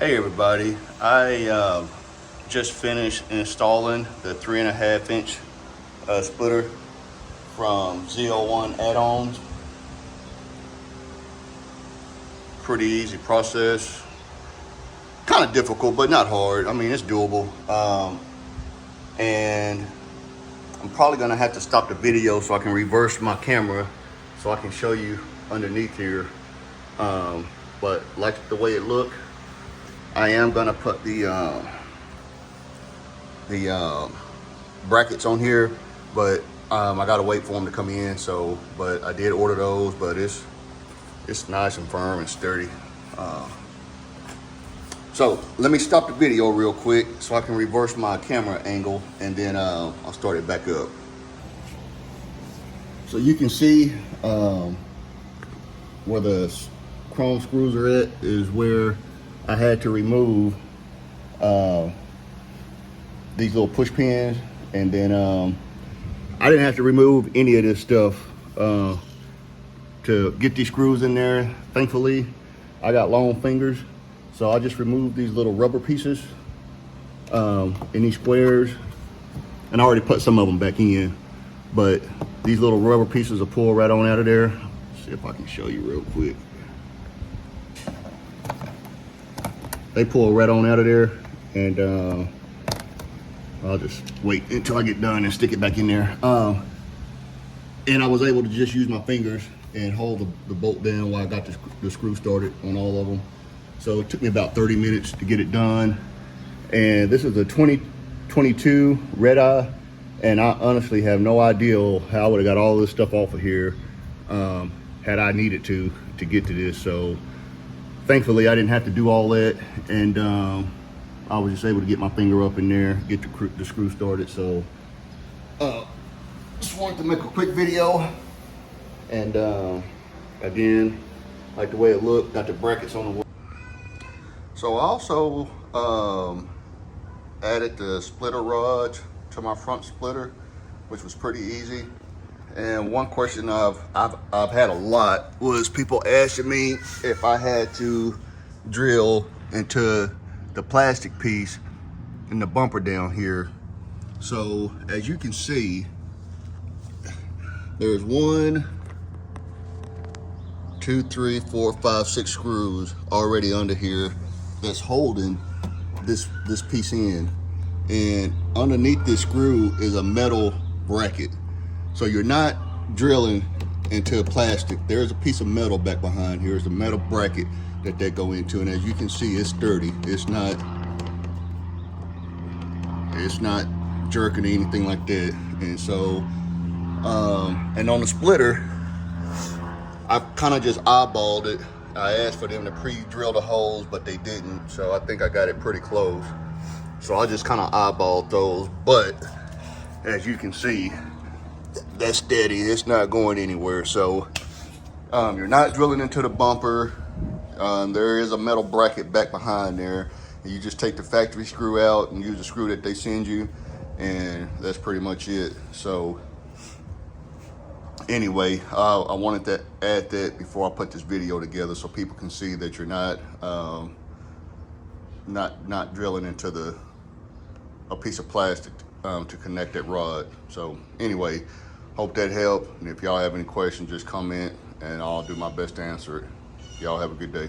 Hey everybody, I just finished installing the 3.5 inch splitter from Z01 Add-ons. Pretty easy process, kind of difficult but not hard. I mean, it's doable. And I'm probably gonna have to stop the video so I can reverse my camera so I can show you underneath here. But like the way it looked, I am gonna put the brackets on here, but I gotta wait for them to come in. So, but I did order those, but it's nice and firm and sturdy. So let me stop the video real quick so I can reverse my camera angle, and then I'll start it back up. So you can see where the chrome screws are at is where I had to remove these little push pins, and then I didn't have to remove any of this stuff to get these screws in there. Thankfully, I got long fingers, so I just removed these little rubber pieces in these squares, and I already put some of them back in, but these little rubber pieces will pull right on out of there. Let's see if I can show you real quick. They pull right on out of there, and I'll just wait until I get done and stick it back in there. And I was able to just use my fingers and hold the bolt down while I got the screw started on all of them. So it took me about 30 minutes to get it done. And this is a 2022 Redeye, and I honestly have no idea how I would have got all this stuff off of here had I needed to get to this. So thankfully, I didn't have to do all that, and I was just able to get my finger up in there, get the screw started. So just wanted to make a quick video, and again, like the way it looked, got the brackets on the wall. So I also added the splitter rod to my front splitter, which was pretty easy. And one question I've had a lot was people asking me if I had to drill into the plastic piece in the bumper down here. So as you can see, there's 1, 2, 3, 4, 5, 6 screws already under here that's holding this piece in. And underneath this screw is a metal bracket. So you're not drilling into plastic. There's a piece of metal back behind here. It's a metal bracket that they go into, and as you can see, it's sturdy. It's not jerking or anything like that. And so, and on the splitter, I kind of just eyeballed it. I asked for them to pre-drill the holes, but they didn't. So I think I got it pretty close. So I just kind of eyeballed those, but as you can see, that's steady. It's not going anywhere. So you're not drilling into the bumper. There is a metal bracket back behind there. You just take the factory screw out and use the screw that they send you, and that's pretty much it. So anyway, I wanted to add that before I put this video together so people can see that you're not drilling into a piece of plastic to connect that rod. So anyway, hope that helped. And if y'all have any questions, just comment and I'll do my best to answer it. Y'all have a good day.